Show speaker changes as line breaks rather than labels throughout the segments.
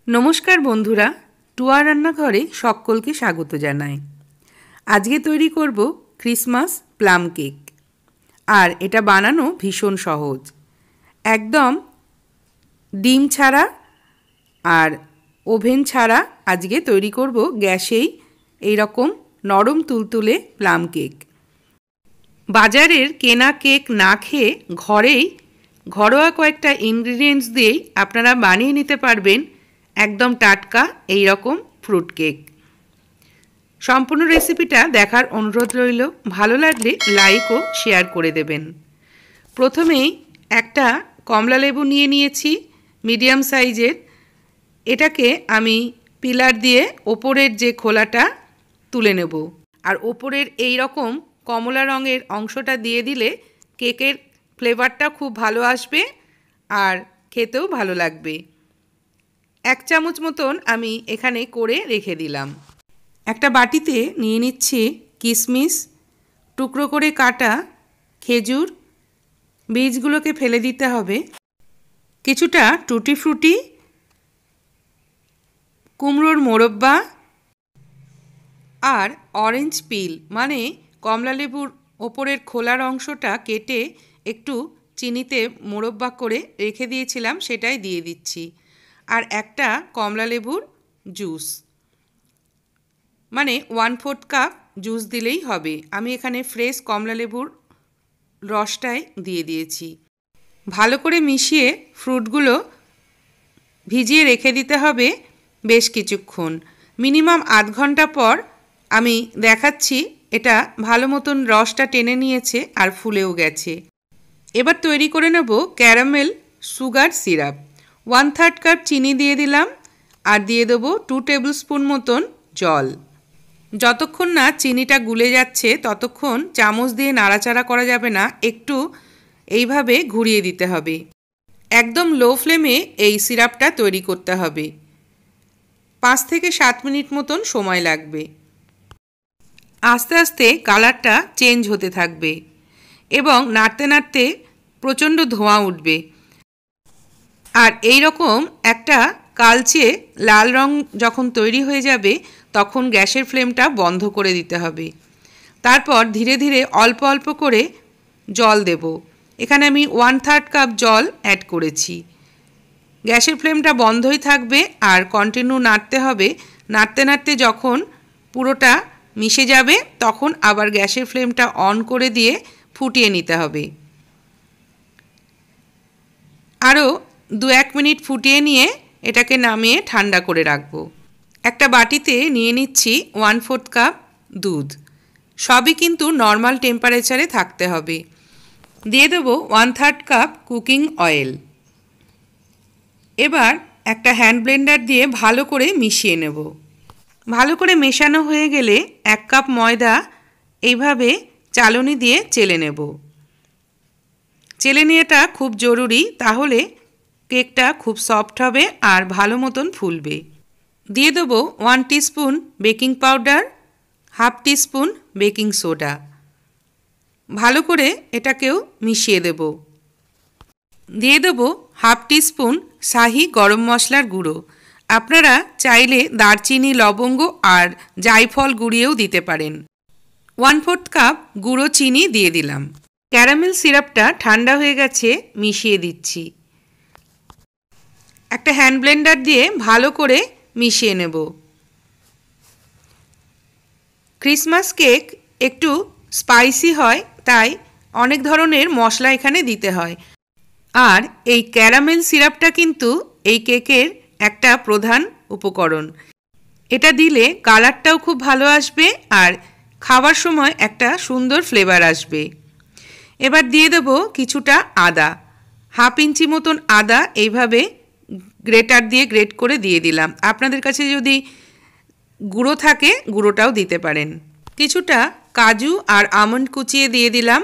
नमस्कार बंधुरा टुआ रान्नाघरे सकलके स्वागत जानाई। आजके तैरी करब क्रिसमास प्लाम केक और एटा बानानो भीषण सहज, एकदम डिम छाड़ा और ओभेन छाड़ा आजके तैरी करब ग्यासेई एई रकम नरम तुलतुले प्लाम केक। बाजारेर केना केक ना खेये घरेई घरोया कयेकटा इनग्रेडियेंट्स दिएई आपनारा बानिये निते पारबेन एकदम टाटका एई रकम फ्रूट केक। सम्पूर्ण रेसिपिटा देखार अनुरोध रइल, भालो लागले लाइक ओ शेयर करे देबेन। प्रथमेई एकटा कमला लेबू निये नियेछि मीडियम साइजेर, एटाके आमी पिलार दिए ओपरेर जे खोलाटा तुले नेब और ओपरेर एई रकम कमला रंगेर अंशटा दिए दिले केकेर फ्लेभारटा खूब भालो आसबे और खेतेও भालो लागबे। एक चामच मतन आमी एखाने करे रेखे दिलाम। एकटा बाटीते निये निচ্ছি किशमिश, टुकरो करे काटा खेजूर, बीजगुलोके फेले दिते हबे, किछुटा टुटी फ्रुटी, कुमड़ोर मोरब्बा और ऑरेंज पिल माने कमला लेबुर ओपरेर खोलार अंशटा केटे एकटू चिनिते मोरब्बा करे रेखे दिएछिलाम सेटाई दिए दिচ্ছি और एकटा कमला लेबुर जूस माने 1/4 कप जूस दिलेई हबे। आमी एखाने फ्रेश कमला लेबुर रसटाई दिए दिएछि। भालो करे मिशिए फ्रुटगुलो भिजिए रेखे दिते हबे बेश किछुक्षण, मिनिमाम आध घंटा पर आमी देखाচ্ছি এটা ভালো মতন রসটা টেনে নিয়েছে আর ফুলেও গেছে। এবার তৈরি করে নেব ক্যারামেল সুগার সিরাপ। 1/3 কাপ চিনি দিয়ে দিলাম আর দিয়ে দেবো 2 টেবিল স্পুন মতন জল। যতক্ষণ না চিনিটা গুলে যাচ্ছে ততক্ষণ চামচ দিয়ে নাড়াচাড়া করা যাবে না, একটু এইভাবে ঘুরিয়ে দিতে হবে। একদম লো ফ্লেমে এই সিরাপটা তৈরি করতে হবে। 5 থেকে 7 মিনিট মতন সময় লাগবে। আস্তে আস্তে কালারটা চেঞ্জ হতে থাকবে এবং নাড়তে নাড়তে প্রচণ্ড ধোঁয়া উঠবে আর এই রকম একটা কালচে লাল রং যখন তৈরি হয়ে যাবে তখন গ্যাসের ফ্লেমটা বন্ধ করে দিতে হবে। তারপর ধীরে ধীরে অল্প অল্প করে জল দেব। এখানে আমি 1/3 কাপ জল অ্যাড করেছি। গ্যাসের ফ্লেমটা বন্ধই থাকবে আর কন্টিনিউ নাড়তে হবে। নাড়তে নাড়তে যখন পুরোটা মিশে যাবে তখন আবার গ্যাসের ফ্লেমটা অন করে দিয়ে ফুটিয়ে নিতে হবে। আরও 2-1 মিনিট ফুটিয়ে নিয়ে এটাকে নামিয়ে ঠান্ডা করে রাখবো। একটা বাটিতে নিয়ে নিচ্ছি 1/4 কাপ দুধ, সবই কিন্তু নর্মাল টেম্পারেচারে থাকতে হবে। দিয়ে দেবো 1/3 কাপ কুকিং অয়েল। এবার একটা হ্যান্ড ব্লেন্ডার দিয়ে ভালো করে মিশিয়ে নেব। ভালো করে মেশানো হয়ে গেলে 1 কাপ ময়দা এইভাবে চালনি দিয়ে চেলে নেব। চেলে নেওয়াটা খুব জরুরি, তাহলে কেকটা খুব সফট হবে আর ভালো মতন ফুলবে। দিয়ে দেবো 1 teaspoon baking powder, 1/2 teaspoon baking soda. ভালো করে এটাকেও মিশিয়ে দেব। দিয়ে দেবো 1/2 টিস্পুন শাহি গরম মশলার গুঁড়ো। আপনারা চাইলে দারচিনি, লবঙ্গ আর জায়ফল গুঁড়িয়েও দিতে পারেন। 1/4 কাপ গুঁড়ো চিনি দিয়ে দিলাম। ক্যারামেল সিরাপটা ঠান্ডা হয়ে গেছে, মিশিয়ে দিচ্ছি। একটা হ্যান্ড ব্লেন্ডার দিয়ে ভালো করে মিশিয়ে নেব। ক্রিসমাস কেক একটু স্পাইসি হয়, তাই অনেক ধরনের মশলা এখানে দিতে হয় আর এই ক্যারামেল সিরাপটা কিন্তু এই কেকের একটা প্রধান উপকরণ। এটা দিলে কালারটাও খুব ভালো আসবে আর খাওয়ার সময় একটা সুন্দর ফ্লেভার আসবে। এবার দিয়ে দেব কিছুটা আদা, 1/2 ইঞ্চি মতন আদা এইভাবে গ্রেটার দিয়ে গ্রেট করে দিয়ে দিলাম। আপনাদের কাছে যদি গুঁড়ো থাকে গুঁড়োটাও দিতে পারেন। কিছুটা কাজু আর আমন্ড কুচিয়ে দিয়ে দিলাম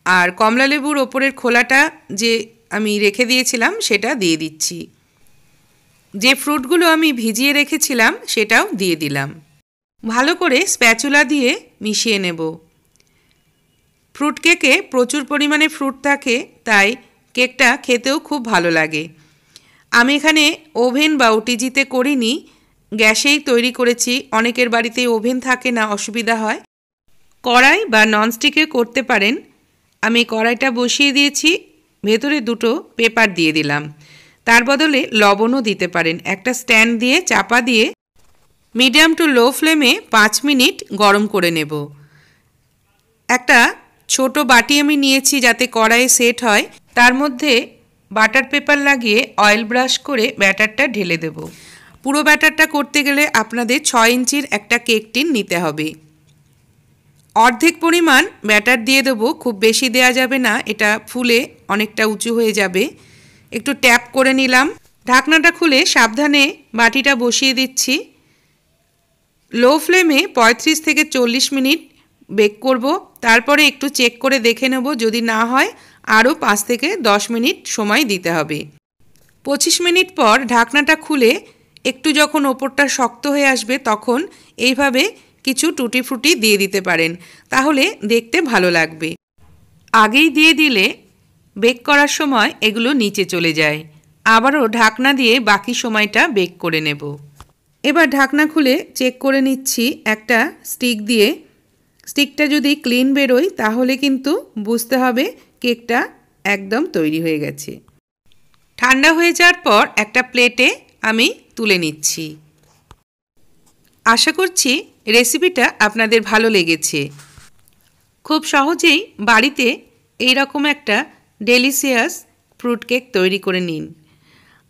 আর কমলা লেবুর ওপরের খোলাটা যে আমি রেখে দিয়েছিলাম সেটা দিয়ে দিচ্ছি। যে ফ্রুটগুলো আমি ভিজিয়ে রেখেছিলাম সেটাও দিয়ে দিলাম। ভালো করে স্প্যাচুলা দিয়ে মিশিয়ে নেব। ফ্রুট কেকে প্রচুর পরিমাণে ফ্রুট থাকে, তাই কেকটা খেতেও খুব ভালো লাগে। আমি এখানে ওভেন বা ওটিজিতে করিনি, গ্যাসেই তৈরি করেছি। অনেকের বাড়িতেই ওভেন থাকে না, অসুবিধা হয়। কড়াই বা ননস্টিকে করতে পারেন। আমি কড়াইটা বসিয়ে দিয়েছি, ভেতরে দুটো পেপার দিয়ে দিলাম, তার বদলে লবণও দিতে পারেন। একটা স্ট্যান্ড দিয়ে চাপা দিয়ে মিডিয়াম টু লো ফ্লেমে 5 মিনিট গরম করে নেব। একটা ছোট বাটি আমি নিয়েছি যাতে কড়াইয়ে সেট হয়, তার মধ্যে বাটার পেপার লাগিয়ে অয়েল ব্রাশ করে ব্যাটারটা ঢেলে দেব। পুরো ব্যাটারটা করতে গেলে আপনাদের 6 ইঞ্চির একটা কেক টিন নিতে হবে। অর্ধেক পরিমাণ ব্যাটার দিয়ে দেবো, খুব বেশি দেওয়া যাবে না, এটা ফুলে অনেকটা উঁচু হয়ে যাবে। একটু ট্যাপ করে নিলাম। ঢাকনাটা খুলে সাবধানে বাটিটা বসিয়ে দিচ্ছি। লো ফ্লেমে 35 থেকে 40 মিনিট বেক করব। তারপরে একটু চেক করে দেখে নেব, যদি না হয় আরও 5 থেকে 10 মিনিট সময় দিতে হবে। 25 মিনিট পর ঢাকনাটা খুলে একটু যখন ওপরটা শক্ত হয়ে আসবে তখন এইভাবে কিছু টুটি ফ্রুটি দিয়ে দিতে পারেন, তাহলে দেখতে ভালো লাগবে। আগেই দিয়ে দিলে বেক করার সময় এগুলো নিচে চলে যায়। আবারও ঢাকনা দিয়ে বাকি সময়টা বেক করে নেব। এবার ঢাকনা খুলে চেক করে নিচ্ছি একটা স্টিক দিয়ে। স্টিকটা যদি ক্লিন বেরোয় তাহলে কিন্তু বুঝতে হবে কেকটা একদম তৈরি হয়ে গেছে। ঠান্ডা হয়ে যাওয়ার পর একটা প্লেটে আমি তুলে নিচ্ছি। আশা করছি রেসিপিটা আপনাদের ভালো লেগেছে। খুব সহজেই বাড়িতে এই রকম একটা ডেলিশিয়াস ফ্রুট কেক তৈরি করে নিন।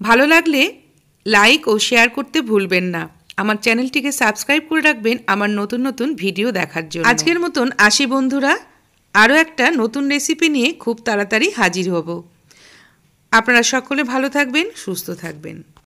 ভালো লাগলে লাইক ও শেয়ার করতে ভুলবেন না। আমার চ্যানেলটিকে সাবস্ক্রাইব করে রাখবেন আমার নতুন নতুন ভিডিও দেখার জন্য। আজকের মতন আসি বন্ধুরা, আরও একটা নতুন রেসিপি নিয়ে খুব তাড়াতাড়ি হাজির হব। আপনারা সকলে ভালো থাকবেন, সুস্থ থাকবেন।